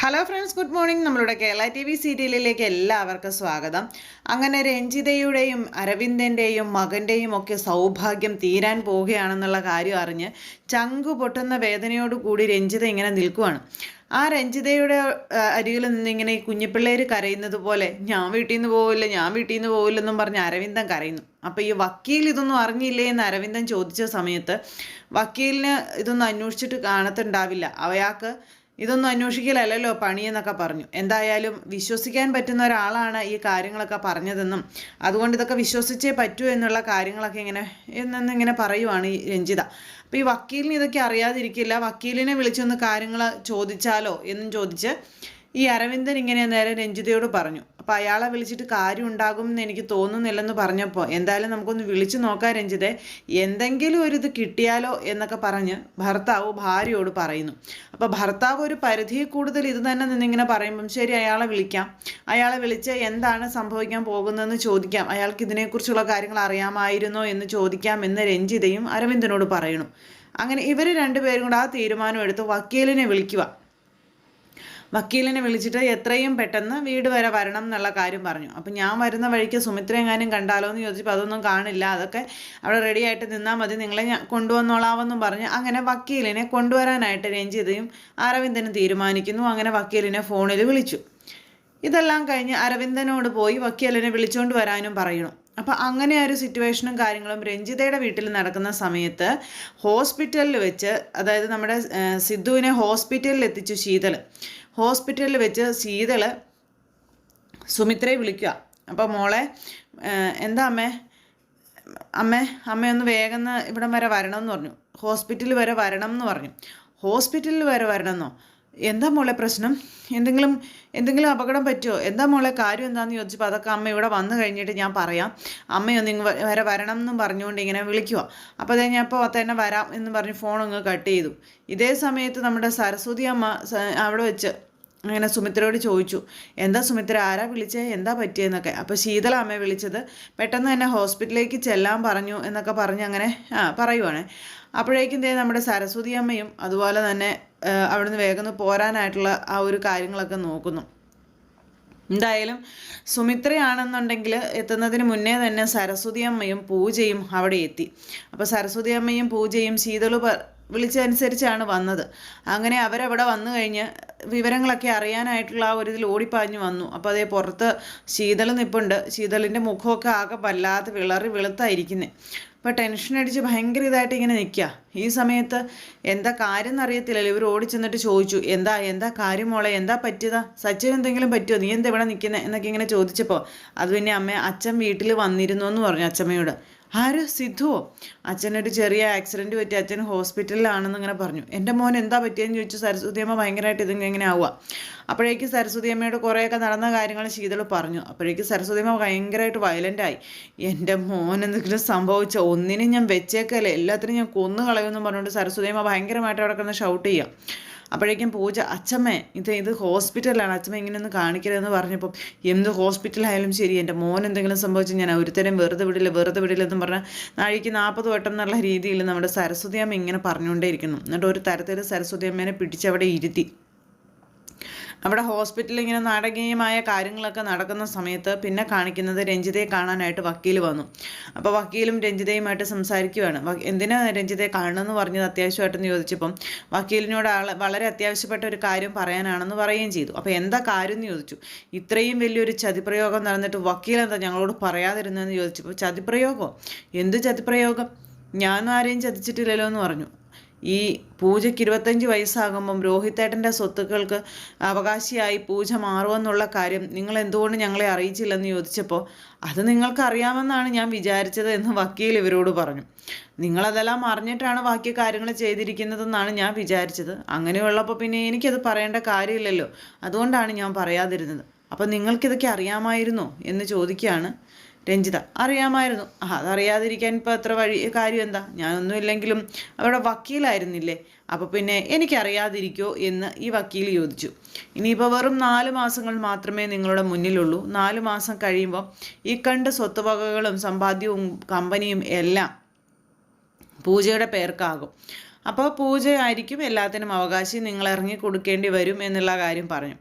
Hello friends, good morning. നമ്മളുടെ Kerala T V സീരിയലിലേക്ക് എല്ലാവർക്കും സ്വാഗതം. അങ്ങനെ രഞ്ജിതയുടെയും അരവിന്ദൻ്റെയും മകൻ്റെയും ഒക്കെ സൗഭാഗ്യം തീരാൻ പോവുകയാണെന്നുള്ള കാര്യം അറിഞ്ഞ് ചങ്കു പൊട്ടുന്ന വേദനയോടുകൂടി രഞ്ജിത ഇങ്ങനെ നിൽക്കുവാണ്. ആ രഞ്ജിതയുടെ അരികിൽ നിന്ന് ഇങ്ങനെ ഈ കുഞ്ഞിപ്പിള്ളേർ കരയുന്നത് പോലെ ഞാൻ വീട്ടിൽ നിന്ന് പോവില്ല, ഞാൻ വീട്ടിൽ നിന്ന് പോവില്ലെന്നും പറഞ്ഞ് അരവിന്ദൻ കരയുന്നു. അപ്പോൾ ഈ വക്കീൽ ഇതൊന്നും അറിഞ്ഞില്ലേ എന്ന് അരവിന്ദൻ ചോദിച്ച സമയത്ത് വക്കീലിന് ഇതൊന്നും അന്വേഷിച്ചിട്ട് കാണത്തുണ്ടാവില്ല, അയാൾക്ക് ഇതൊന്നും അന്വേഷിക്കലല്ലോ പണിയെന്നൊക്കെ പറഞ്ഞു. എന്തായാലും വിശ്വസിക്കാൻ പറ്റുന്ന ഒരാളാണ് ഈ കാര്യങ്ങളൊക്കെ പറഞ്ഞതെന്നും അതുകൊണ്ട് ഇതൊക്കെ വിശ്വസിച്ചേ പറ്റൂ എന്നുള്ള കാര്യങ്ങളൊക്കെ ഇങ്ങനെ പറയുവാണ് ഈ രഞ്ജിത. അപ്പോൾ ഈ വക്കീലിന് ഇതൊക്കെ അറിയാതിരിക്കില്ല, വക്കീലിനെ വിളിച്ചൊന്ന് കാര്യങ്ങൾ ചോദിച്ചാലോ എന്നും ചോദിച്ച് ഈ അരവിന്ദൻ ഇങ്ങനെ നേരെ രഞ്ജിതയോട് പറഞ്ഞു. അപ്പോൾ അയാളെ വിളിച്ചിട്ട് കാര്യം ഉണ്ടാകും എന്ന് എനിക്ക് തോന്നുന്നില്ലെന്ന് പറഞ്ഞപ്പോൾ എന്തായാലും നമുക്കൊന്ന് വിളിച്ചു നോക്കാം രഞ്ജിതെ, എന്തെങ്കിലും ഒരു ഇത് കിട്ടിയാലോ എന്നൊക്കെ പറഞ്ഞ് ഭർത്താവ് ഭാര്യയോട് പറയുന്നു. അപ്പോൾ ഭർത്താവ് ഒരു പരിധിയിൽ കൂടുതൽ ഇത് തന്നെ നിന്നിങ്ങനെ പറയുമ്പം ശരി അയാളെ വിളിക്കാം, അയാളെ വിളിച്ച് എന്താണ് സംഭവിക്കാൻ പോകുന്നതെന്ന് ചോദിക്കാം, അയാൾക്ക് ഇതിനെക്കുറിച്ചുള്ള കാര്യങ്ങൾ അറിയാമായിരുന്നോ എന്ന് ചോദിക്കാം എന്ന് രഞ്ജിതയും അരവിന്ദനോട് പറയണം. അങ്ങനെ ഇവർ രണ്ടുപേരും കൂടെ ആ തീരുമാനം എടുത്ത് വക്കീലിനെ വിളിക്കുക. വക്കീലിനെ വിളിച്ചിട്ട് എത്രയും പെട്ടെന്ന് വീട് വരെ വരണം എന്നുള്ള കാര്യം പറഞ്ഞു. അപ്പം ഞാൻ വരുന്ന വഴിക്ക് സുമിത്ര എങ്ങാനും കണ്ടാലോ എന്ന് ചോദിച്ചപ്പോൾ അതൊന്നും കാണില്ല, അതൊക്കെ അവിടെ റെഡി ആയിട്ട് നിന്നാൽ മതി, നിങ്ങളെ ഞാൻ കൊണ്ടുവന്നോളാമെന്നും പറഞ്ഞ് അങ്ങനെ വക്കീലിനെ കൊണ്ടുവരാനായിട്ട് രഞ്ജിതയും അരവിന്ദനും തീരുമാനിക്കുന്നു. അങ്ങനെ വക്കീലിനെ ഫോണിൽ വിളിച്ചു. ഇതെല്ലാം കഴിഞ്ഞ് അരവിന്ദനോട് പോയി വക്കീലിനെ വിളിച്ചുകൊണ്ട് വരാനും പറയണം. അപ്പം അങ്ങനെ ഒരു സിറ്റുവേഷനും കാര്യങ്ങളും രഞ്ജിതയുടെ വീട്ടിൽ നടക്കുന്ന സമയത്ത് ഹോസ്പിറ്റലിൽ വെച്ച്, അതായത് നമ്മുടെ സിദ്ധുവിനെ ഹോസ്പിറ്റലിൽ എത്തിച്ചു ശീതൾ. ഹോസ്പിറ്റലിൽ വെച്ച് ശീതൾ സുമിത്രയെ വിളിക്കുക. അപ്പോൾ മോളെ എന്താ അമ്മയൊന്ന് വേഗം ഇവിടം വരെ വരണമെന്ന് പറഞ്ഞു, ഹോസ്പിറ്റലിൽ വരെ വരണം എന്ന് പറഞ്ഞു. ഹോസ്പിറ്റലിൽ വരെ വരണമെന്നോ? എന്താ മോളെ പ്രശ്നം? എന്തെങ്കിലും അപകടം പറ്റുമോ? എന്താ മോളെ കാര്യം എന്താണെന്ന് ചോദിച്ചപ്പോൾ അതൊക്കെ അമ്മ ഇവിടെ വന്നു കഴിഞ്ഞിട്ട് ഞാൻ പറയാം, അമ്മയൊന്ന് വരെ വരണം എന്നും പറഞ്ഞുകൊണ്ട് ഇങ്ങനെ വിളിക്കുക. അപ്പോൾ അത് ഞാൻ ഇപ്പോൾ തന്നെ വരാം എന്ന് പറഞ്ഞ് ഫോണങ്ങ് കട്ട് ചെയ്തു. ഇതേ സമയത്ത് നമ്മുടെ സരസ്വതി അമ്മ അവിടെ വെച്ച് അങ്ങനെ സുമിത്രയോട് ചോദിച്ചു, എന്താ സുമിത്ര, ആരാ വിളിച്ചേ, എന്താ പറ്റിയെന്നൊക്കെ. അപ്പോൾ ശീതള അമ്മയെ വിളിച്ചത് പെട്ടെന്ന് തന്നെ ഹോസ്പിറ്റലിലേക്ക് ചെല്ലാൻ പറഞ്ഞു എന്നൊക്കെ പറഞ്ഞ് അങ്ങനെ പറയുവാണ്. അപ്പോഴേക്കും നമ്മുടെ സരസ്വതി അമ്മയും അതുപോലെ തന്നെ അവിടുന്ന് വേഗം പോരാനായിട്ടുള്ള ആ ഒരു കാര്യങ്ങളൊക്കെ നോക്കുന്നു. എന്തായാലും സുമിത്രയാണെന്നുണ്ടെങ്കിൽ എത്തുന്നതിന് മുന്നേ തന്നെ സരസ്വതി അമ്മയും പൂജയും അവിടെ എത്തി. അപ്പോൾ സരസ്വതി അമ്മയും പൂജയും ശീതളു വിളിച്ചനുസരിച്ചാണ് വന്നത്. അങ്ങനെ അവരവിടെ വന്നു കഴിഞ്ഞ് വിവരങ്ങളൊക്കെ അറിയാനായിട്ടുള്ള ആ ഒരു ഇതിൽ ഓടിപ്പാഞ്ഞു വന്നു. അപ്പോൾ അതേ പുറത്ത് ശീതൾ നിൽപ്പുണ്ട്. ശീതളിൻ്റെ മുഖമൊക്കെ ആകെ വല്ലാതെ വെളുത്തായിരിക്കുന്നത്. അപ്പോൾ ടെൻഷൻ അടിച്ച് ഭയങ്കര ഇതായിട്ട് ഇങ്ങനെ നിൽക്കുക. ഈ സമയത്ത് എന്താ കാര്യം എന്നറിയത്തില്ലല്ലോ. ഇവർ ഓടിച്ചെന്നിട്ട് ചോദിച്ചു, എന്താ കാര്യം മോളെ, എന്താ പറ്റിയതാ, സച്ചിൻ എന്തെങ്കിലും പറ്റുമോ, നീ എന്താ ഇവിടെ നിൽക്കുന്നത് എന്നൊക്കെ ഇങ്ങനെ ചോദിച്ചപ്പോൾ അത് പിന്നെ അച്ഛൻ വീട്ടിൽ വന്നിരുന്നു എന്ന് പറഞ്ഞു അച്ഛമ്മയോട്. ആര്, സിദ്ധുവോ? അച്ഛനൊരു ചെറിയ ആക്സിഡൻറ്റ് പറ്റി, അച്ഛൻ ഹോസ്പിറ്റലിലാണെന്ന് ഇങ്ങനെ പറഞ്ഞു. എൻ്റെ മോൻ എന്താ പറ്റിയെന്ന് ചോദിച്ചു സരസ്വതി അമ്മ ഭയങ്കരമായിട്ട് ഇതിങ്ങനെ ആവുക. അപ്പോഴേക്കും സരസ്വതി അമ്മയോട് കുറേയൊക്കെ നടന്ന കാര്യങ്ങൾ ശീതൾ പറഞ്ഞു. അപ്പോഴേക്കും സരസ്വതി അമ്മ ഭയങ്കരമായിട്ട് വയലൻ്റായി. എൻ്റെ മോൻ എന്തെങ്കിലും സംഭവിച്ചോ, ഒന്നിനും ഞാൻ വെച്ചേക്കല്ലേ, എല്ലാത്തിനും ഞാൻ കൊന്നു കളയുമെന്ന് പറഞ്ഞുകൊണ്ട് സരസ്വതി അമ്മ ഭയങ്കരമായിട്ട് അവിടെ കിടന്ന് ഷൗട്ട് ചെയ്യുക. അപ്പോഴേക്കും പൂജ, അച്ഛമ്മേ ഇത് ഹോസ്പിറ്റലാണ്, അച്ഛമ്മ ഇങ്ങനെയൊന്നും കാണിക്കരുതെന്ന് പറഞ്ഞപ്പം എന്ത് ഹോസ്പിറ്റലായാലും ശരി, എൻ്റെ മോൻ എന്തെങ്കിലും സംഭവിച്ചു ഞാൻ ഒരുത്തരം വെറുതെ വിടില്ലെന്നും പറഞ്ഞാൽ നാഴിക്ക് 40 വട്ടം എന്നുള്ള രീതിയിൽ നമ്മുടെ സരസ്വതി അമ്മ ഇങ്ങനെ പറഞ്ഞുകൊണ്ടേയിരിക്കുന്നു. എന്നിട്ട് ഒരു തരത്തിൽ സരസ്വതി അമ്മേനെ പിടിച്ചവിടെ ഇരുത്തി. അവിടെ ഹോസ്പിറ്റലിൽ ഇങ്ങനെ നാടകീയമായ കാര്യങ്ങളൊക്കെ നടക്കുന്ന സമയത്ത് പിന്നെ കാണിക്കുന്നത് രഞ്ജിതയെ കാണാനായിട്ട് വക്കീൽ വന്നു. അപ്പോൾ വക്കീലും രഞ്ജിതയുമായിട്ട് സംസാരിക്കുകയാണ്. എന്തിനാ രഞ്ജിതയെ കാണണമെന്ന് പറഞ്ഞത് അത്യാവശ്യമായിട്ടെന്ന് ചോദിച്ചപ്പം വക്കീലിനോട് വളരെ അത്യാവശ്യപ്പെട്ട ഒരു കാര്യം പറയാനാണെന്ന് പറയുകയും ചെയ്തു. അപ്പോൾ എന്താ കാര്യം എന്ന് ചോദിച്ചു. ഇത്രയും വലിയൊരു ചതിപ്രയോഗം നടന്നിട്ട് വക്കീൽ എന്താ ഞങ്ങളോട് പറയാതിരുന്നതെന്ന് ചോദിച്ചപ്പോൾ ചതിപ്രയോഗമോ, എന്ത് ചതിപ്രയോഗം, ഞാനും ആരെയും ചതിച്ചിട്ടില്ലല്ലോ എന്ന് പറഞ്ഞു. ഈ പൂജയ്ക്ക് 25 വയസ്സാകുമ്പം രോഹിത്തേട്ടൻ്റെ സ്വത്തുക്കൾക്ക് അവകാശിയായി പൂജ മാറുമെന്നുള്ള കാര്യം നിങ്ങൾ എന്തുകൊണ്ട് ഞങ്ങളെ അറിയിച്ചില്ലെന്ന് ചോദിച്ചപ്പോൾ അത് നിങ്ങൾക്കറിയാമെന്നാണ് ഞാൻ വിചാരിച്ചത് എന്ന് വക്കീൽ ഇവരോട് പറഞ്ഞു. നിങ്ങളതെല്ലാം അറിഞ്ഞിട്ടാണ് ബാക്കി കാര്യങ്ങൾ ചെയ്തിരിക്കുന്നതെന്നാണ് ഞാൻ വിചാരിച്ചത്. അങ്ങനെയുള്ളപ്പോൾ പിന്നെ എനിക്കത് പറയേണ്ട കാര്യമില്ലല്ലോ, അതുകൊണ്ടാണ് ഞാൻ പറയാതിരുന്നത്. അപ്പം നിങ്ങൾക്കിതൊക്കെ അറിയാമായിരുന്നോ എന്ന് ചോദിക്കുകയാണ് രഞ്ജിത. അറിയാമായിരുന്നു. അതറിയാതിരിക്കാൻ ഇപ്പോൾ എത്ര കാര്യം എന്താ, ഞാനൊന്നുമില്ലെങ്കിലും അവിടെ വക്കീലായിരുന്നില്ലേ, അപ്പോൾ പിന്നെ എനിക്കറിയാതിരിക്കോ എന്ന് ഈ വക്കീൽ ചോദിച്ചു. ഇനിയിപ്പോൾ വെറും 4 മാസങ്ങൾ മാത്രമേ നിങ്ങളുടെ മുന്നിലുള്ളൂ. 4 മാസം കഴിയുമ്പോൾ ഈ കണ്ട സ്വത്തുവകകളും സമ്പാദ്യവും കമ്പനിയും എല്ലാം പൂജയുടെ പേർക്കാകും. അപ്പോൾ പൂജയായിരിക്കും എല്ലാത്തിനും അവകാശം, നിങ്ങൾ ഇറങ്ങി കൊടുക്കേണ്ടി വരും എന്നുള്ള കാര്യം പറഞ്ഞു.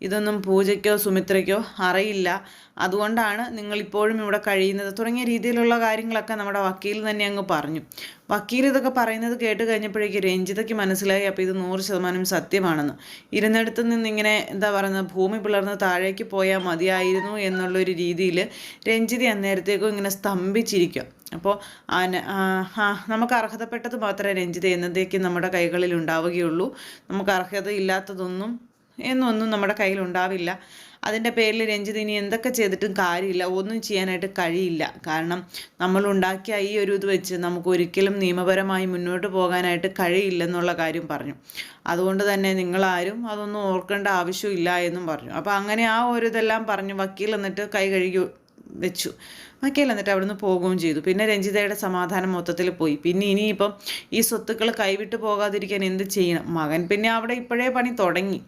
ഇതൊന്നും പൂജയ്ക്കോ സുമിത്രയ്ക്കോ അറിയില്ല, അതുകൊണ്ടാണ് നിങ്ങളിപ്പോഴും ഇവിടെ കഴിയുന്നത് തുടങ്ങിയ രീതിയിലുള്ള കാര്യങ്ങളൊക്കെ നമ്മുടെ വക്കീൽ തന്നെ അങ്ങ് പറഞ്ഞു. വക്കീൽ ഇതൊക്കെ പറയുന്നത് കേട്ട് കഴിഞ്ഞപ്പോഴേക്ക് രഞ്ജിതയ്ക്ക് മനസ്സിലായി അപ്പോൾ ഇത് 100% സത്യമാണെന്ന്. ഇരുന്നിടത്ത് നിന്നിങ്ങനെ എന്താ പറയുന്നത്, ഭൂമി പിളർന്ന് താഴേക്ക് പോയാൽ മതിയായിരുന്നു എന്നുള്ളൊരു രീതിയിൽ രഞ്ജിത അന്നേരത്തേക്കും ഇങ്ങനെ സ്തംഭിച്ചിരിക്കുക. അപ്പോൾ നമുക്ക് അർഹതപ്പെട്ടത് മാത്രമേ രഞ്ജിത എന്നതേക്കും നമ്മുടെ കൈകളിൽ ഉണ്ടാവുകയുള്ളൂ. നമുക്ക് അർഹതയില്ലാത്തതൊന്നും നമ്മുടെ കയ്യിലുണ്ടാവില്ല. അതിൻ്റെ പേരിൽ രഞ്ജിത്ത് ഇനി എന്തൊക്കെ ചെയ്തിട്ടും കാര്യമില്ല, ഒന്നും ചെയ്യാനായിട്ട് കഴിയില്ല. കാരണം നമ്മളുണ്ടാക്കിയ ഈ ഒരു ഇത് വെച്ച് നമുക്ക് ഒരിക്കലും നിയമപരമായി മുന്നോട്ട് പോകാനായിട്ട് കഴിയില്ലെന്നുള്ള കാര്യം പറഞ്ഞു. അതുകൊണ്ട് തന്നെ നിങ്ങളാരും അതൊന്നും ഓർക്കേണ്ട ആവശ്യമില്ല എന്നും പറഞ്ഞു. അപ്പോൾ അങ്ങനെ ആ ഒരു ഇതെല്ലാം പറഞ്ഞു വക്കീൽ എന്നിട്ട് കൈ കഴുകി വെച്ചു. വക്കീൽ എന്നിട്ട് അവിടുന്ന് പോകുകയും ചെയ്തു. പിന്നെ രഞ്ജിതയുടെ സമാധാനം മൊത്തത്തിൽ പോയി. പിന്നെ ഇനിയിപ്പം ഈ സ്വത്തുക്കൾ കൈവിട്ട് പോകാതിരിക്കാൻ എന്ത് ചെയ്യണം? മകൻ പിന്നെ അവിടെ ഇപ്പോഴേ പണി തുടങ്ങി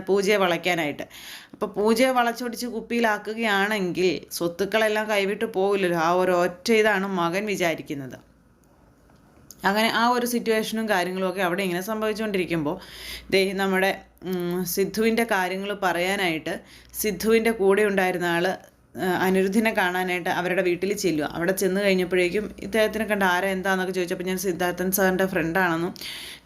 പൂജയെ വളയ്ക്കാനായിട്ട്. അപ്പോൾ പൂജയെ വളച്ചൊടിച്ച് കുപ്പിയിലാക്കുകയാണെങ്കിൽ സ്വത്തുക്കളെല്ലാം കൈവിട്ട് പോകില്ലല്ലോ. ആ ഒരു ഒറ്റ ഇതാണ് മകൻ വിചാരിക്കുന്നത്. അങ്ങനെ ആ ഒരു സിറ്റുവേഷനും കാര്യങ്ങളും ഒക്കെ അവിടെ ഇങ്ങനെ സംഭവിച്ചുകൊണ്ടിരിക്കുമ്പോൾ നമ്മുടെ സിദ്ധുവിൻ്റെ കാര്യങ്ങൾ പറയാനായിട്ട് സിദ്ധുവിൻ്റെ കൂടെ ഉണ്ടായിരുന്ന ആൾ അനിരുദ്ധിനെ കാണാനായിട്ട് അവരുടെ വീട്ടിൽ ചെല്ലുക. അവിടെ ചെന്ന് കഴിഞ്ഞപ്പോഴേക്കും ഇദ്ദേഹത്തിനെ കണ്ട് ആരാ എന്താണെന്നൊക്കെ ചോദിച്ചപ്പോൾ ഞാൻ സിദ്ധാർത്ഥൻ സാറിൻ്റെ ഫ്രണ്ടാണെന്നും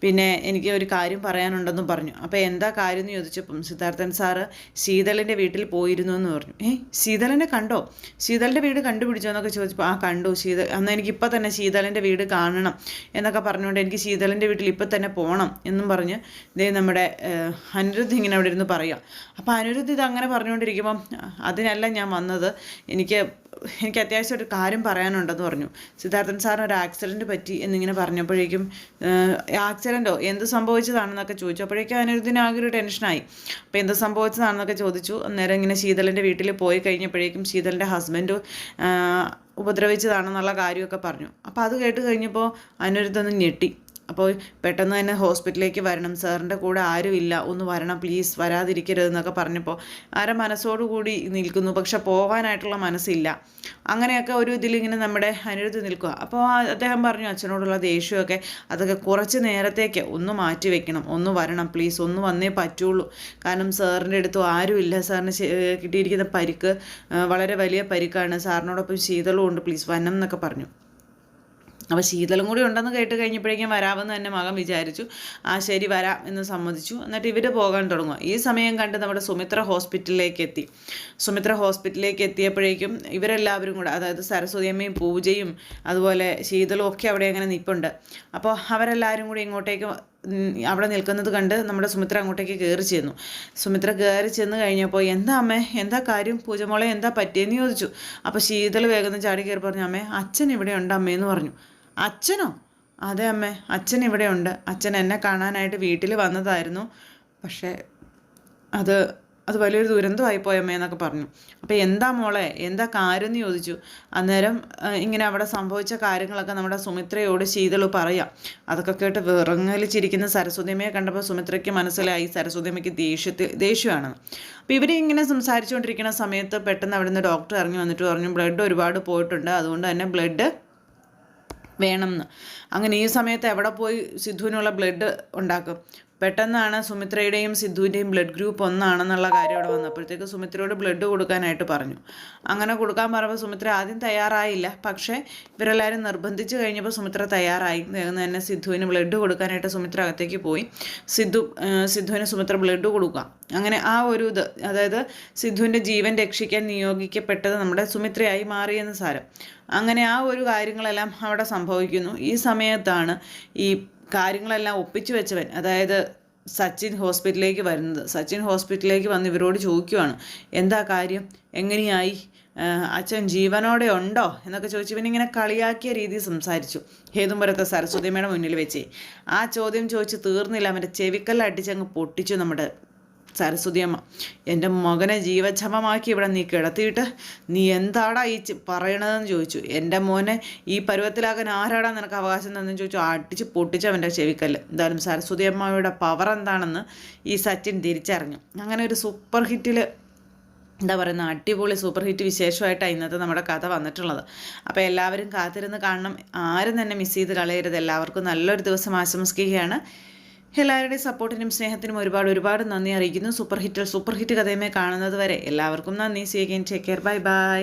പിന്നെ എനിക്ക് ഒരു കാര്യം പറയാനുണ്ടെന്നും പറഞ്ഞു. അപ്പോൾ എന്താ കാര്യം എന്ന് ചോദിച്ചപ്പം സിദ്ധാർത്ഥൻ സാറ് ശീതളിൻ്റെ വീട്ടിൽ പോയിരുന്നു എന്ന് പറഞ്ഞു. ശീതളിനെ കണ്ടോ? ശീതളിൻ്റെ വീട് കണ്ടുപിടിച്ചോ എന്നൊക്കെ ചോദിച്ചപ്പോൾ കണ്ടു എന്നാൽ എനിക്കിപ്പോൾ തന്നെ ശീതളിൻ്റെ വീട് കാണണം എന്നൊക്കെ പറഞ്ഞുകൊണ്ട് എനിക്ക് ശീതളിൻ്റെ വീട്ടിൽ ഇപ്പം തന്നെ പോകണം എന്നും പറഞ്ഞ് നമ്മുടെ അനിരുദ്ധ് ഇങ്ങനെ അവിടെ ഇരുന്ന് പറയുക. അപ്പോൾ അനിരുദ്ധ് ഇത് അങ്ങനെ പറഞ്ഞുകൊണ്ടിരിക്കുമ്പം അതിനല്ല ഞാൻ വന്നത്, എനിക്ക് അത്യാവശ്യം ഒരു കാര്യം പറയാനുണ്ടെന്ന് പറഞ്ഞു. സിദ്ധാർത്ഥൻ സാറിന് ഒരു ആക്സിഡൻറ്റ് പറ്റി എന്നിങ്ങനെ പറഞ്ഞപ്പോഴേക്കും ആക്സിഡൻറ്റോ എന്ത് സംഭവിച്ചതാണെന്നൊക്കെ ചോദിച്ചു. അപ്പോഴേക്കും അനിരുദ്ധിന് ആകെ ഒരു ടെൻഷനായി. അപ്പോൾ എന്ത് സംഭവിച്ചതാണെന്നൊക്കെ ചോദിച്ചു. അന്നേരം ഇങ്ങനെ ശീതളിൻ്റെ വീട്ടിൽ പോയി കഴിഞ്ഞപ്പോഴേക്കും ശീതളിൻ്റെ ഹസ്ബൻഡ് ഉപദ്രവിച്ചതാണെന്നുള്ള കാര്യമൊക്കെ പറഞ്ഞു. അപ്പോൾ അത് കേട്ട് കഴിഞ്ഞപ്പോൾ അനിരുദ്ധൊന്ന് ഞെട്ടി. അപ്പോൾ പെട്ടെന്ന് തന്നെ ഹോസ്പിറ്റലിലേക്ക് വരണം, സാറിൻ്റെ കൂടെ ആരുമില്ല, ഒന്ന് വരണം പ്ലീസ്, വരാതിരിക്കരുതെന്നൊക്കെ പറഞ്ഞപ്പോൾ മനസ്സോടുകൂടി നിൽക്കുന്നു, പക്ഷെ പോകാനായിട്ടുള്ള മനസ്സില്ല. അങ്ങനെയൊക്കെ ഒരു ഇതിലിങ്ങനെ നമ്മുടെ അനിരുദ്ധ് നിൽക്കുക. അപ്പോൾ അദ്ദേഹം പറഞ്ഞു അച്ഛനോടുള്ള ദേഷ്യമൊക്കെ അതൊക്കെ കുറച്ച് നേരത്തേക്ക് ഒന്ന് മാറ്റി വെക്കണം, ഒന്ന് വരണം പ്ലീസ്, ഒന്ന് വന്നേ പറ്റുള്ളൂ. കാരണം സാറിൻ്റെ അടുത്തും ആരുമില്ല, സാറിന് കിട്ടിയിരിക്കുന്ന പരിക്ക് വളരെ വലിയ പരിക്കാണ്, സാറിനോടൊപ്പം ശീതളും ഉണ്ട്, പ്ലീസ് വരണം എന്നൊക്കെ പറഞ്ഞു. അപ്പോൾ ശീതളും കൂടി ഉണ്ടെന്ന് കേട്ട് കഴിഞ്ഞപ്പോഴേക്കും വരാമെന്ന് തന്നെ മകൻ വിചാരിച്ചു. ശരി വരാം എന്ന് സമ്മതിച്ചു. എന്നിട്ട് ഇവർ പോകാൻ തുടങ്ങുക. ഈ സമയം കണ്ട് നമ്മുടെ സുമിത്ര ഹോസ്പിറ്റലിലേക്ക് എത്തി. സുമിത്ര ഹോസ്പിറ്റലിലേക്ക് എത്തിയപ്പോഴേക്കും ഇവരെല്ലാവരും കൂടെ, അതായത് സരസ്വതിയമ്മയും പൂജയും അതുപോലെ ശീതളും ഒക്കെ അവിടെ അങ്ങനെ നിൽപ്പുണ്ട്. അപ്പോൾ അവരെല്ലാവരും കൂടി ഇങ്ങോട്ടേക്ക് അവിടെ നിൽക്കുന്നത് കണ്ട് നമ്മുടെ സുമിത്ര അങ്ങോട്ടേക്ക് കയറി ചെന്നു. സുമിത്ര കയറി ചെന്ന് കഴിഞ്ഞപ്പോൾ എന്താ അമ്മേ, എന്താ കാര്യം, പൂജമോളെ എന്താ പറ്റിയെന്ന് ചോദിച്ചു. അപ്പോൾ ശീതൾ വേഗം ചാടി കയറി പറഞ്ഞു അമ്മേ അച്ഛൻ ഇവിടെ ഉണ്ട് അമ്മയെന്ന് പറഞ്ഞു. അച്ഛനോ? അതെ അമ്മേ, അച്ഛൻ ഇവിടെ ഉണ്ട്. അച്ഛൻ എന്നെ കാണാനായിട്ട് വീട്ടിൽ വന്നതായിരുന്നു, പക്ഷേ അത് വലിയൊരു ദുരന്തമായിപ്പോയമ്മേ എന്നൊക്കെ പറഞ്ഞു. അപ്പോൾ എന്താ മോളെ, എന്താ കാര്യം എന്ന് ചോദിച്ചു. അന്നേരം ഇങ്ങനെ അവിടെ സംഭവിച്ച കാര്യങ്ങളൊക്കെ നമ്മുടെ സുമിത്രയോട് ശീതള് പറയാം. അതൊക്കെ കേട്ട് വിറങ്ങലിച്ചിരിക്കുന്ന സരസ്വതിയമ്മയെ കണ്ടപ്പോൾ സുമിത്രയ്ക്ക് മനസ്സിലായി സരസ്വതിയമ്മയ്ക്ക് ദേഷ്യമാണെന്ന്. അപ്പോൾ ഇവർ ഇങ്ങനെ സംസാരിച്ചുകൊണ്ടിരിക്കുന്ന സമയത്ത് പെട്ടെന്ന് അവിടെ നിന്ന് ഡോക്ടർ ഇറങ്ങി വന്നിട്ട് പറഞ്ഞു ബ്ലഡ് ഒരുപാട് പോയിട്ടുണ്ട്, അതുകൊണ്ട് തന്നെ ബ്ലഡ് വേണമെന്ന്. അങ്ങനെ ഈ സമയത്ത് എവിടെ പോയി സിദ്ധുവിനുള്ള ബ്ലഡ് ഉണ്ടാക്കും? പെട്ടെന്നാണ് സുമിത്രയുടെയും സിദ്ധുവിൻ്റെയും ബ്ലഡ് ഗ്രൂപ്പ് ഒന്നാണെന്നുള്ള കാര്യം അവിടെ വന്നപ്പോഴത്തേക്ക് സുമിത്രയോട് ബ്ലഡ് കൊടുക്കാനായിട്ട് പറഞ്ഞു. അങ്ങനെ കൊടുക്കാൻ പറയുമ്പോൾ സുമിത്ര ആദ്യം തയ്യാറായില്ല. പക്ഷേ ഇവരെല്ലാവരും നിർബന്ധിച്ച് കഴിഞ്ഞപ്പോൾ സുമിത്ര തയ്യാറായി. വേഗം തന്നെ സിദ്ധുവിന് ബ്ലഡ് കൊടുക്കാനായിട്ട് സുമിത്ര അകത്തേക്ക് പോയി. സിദ്ധുവിന് സുമിത്ര ബ്ലഡ് കൊടുക്കുക. അങ്ങനെ ആ ഒരു ഇത്, അതായത് സിദ്ധുവിൻ്റെ ജീവൻ രക്ഷിക്കാൻ നിയോഗിക്കപ്പെട്ടത് നമ്മുടെ സുമിത്രയായി മാറിയെന്ന് സാരം. അങ്ങനെ ആ ഒരു കാര്യങ്ങളെല്ലാം അവിടെ സംഭവിക്കുന്നു. ഈ സമയത്താണ് ഈ കാര്യങ്ങളെല്ലാം ഒപ്പിച്ചു വെച്ചവൻ, അതായത് സച്ചിൻ ഹോസ്പിറ്റലിലേക്ക് വരുന്നത്. സച്ചിൻ ഹോസ്പിറ്റലിലേക്ക് വന്ന് ഇവരോട് ചോദിക്കുവാണ് എന്താ കാര്യം, എങ്ങനെയായി, അച്ഛൻ ജീവനോടെ ഉണ്ടോ എന്നൊക്കെ ചോദിച്ചു. ഇവനിങ്ങനെ കളിയാക്കിയ രീതിയിൽ സംസാരിച്ചു. ഹേതുമ്പുരത്തെ സരസ്വതിയമ്മയുടെ മുന്നിൽ വെച്ചേ ആ ചോദ്യം ചോദിച്ച് തീർന്നില്ല. അവൻ്റെ ചെവിക്കല്ലടിച്ചങ്ങ് പൊട്ടിച്ചു നമ്മുടെ സരസ്വതിയമ്മ. എൻ്റെ മകനെ ജീവച്ഛമമാക്കി ഇവിടെ നീ കിടത്തിയിട്ട് നീ എന്താടാ ഈ പറയണതെന്ന് ചോദിച്ചു. എൻ്റെ മോനെ ഈ പരുവത്തിലാകാൻ ആരാടാ നിനക്ക് അവകാശം തന്നെന്ന് ചോദിച്ചു. അടിച്ച് പൊട്ടിച്ചു അവൻ്റെ ചെവിക്കല്ല്. എന്തായാലും സരസ്വതിയമ്മയുടെ പവർ എന്താണെന്ന് ഈ സച്ചിൻ തിരിച്ചറിഞ്ഞു. അങ്ങനെ ഒരു സൂപ്പർ ഹിറ്റിൽ എന്താ പറയുന്ന അടിപൊളി സൂപ്പർ ഹിറ്റ് വിശേഷമായിട്ടാണ് ഇന്നത്തെ നമ്മുടെ കഥ വന്നിട്ടുള്ളത്. അപ്പോൾ എല്ലാവരും കാത്തിരുന്ന് കാണണം. ആരും തന്നെ മിസ് ചെയ്ത് കളയരുത്. എല്ലാവർക്കും നല്ലൊരു ദിവസം ആശംസിക്കുകയാണ്. എല്ലാവരുടെയും സപ്പോർട്ടിനും സ്നേഹത്തിനും ഒരുപാട് നന്ദി അറിയിക്കുന്നു. സൂപ്പർ ഹിറ്റ് കഥയുമേ കാണുന്നത് വരെ എല്ലാവർക്കും നന്ദി. See again. Take care. Bye by.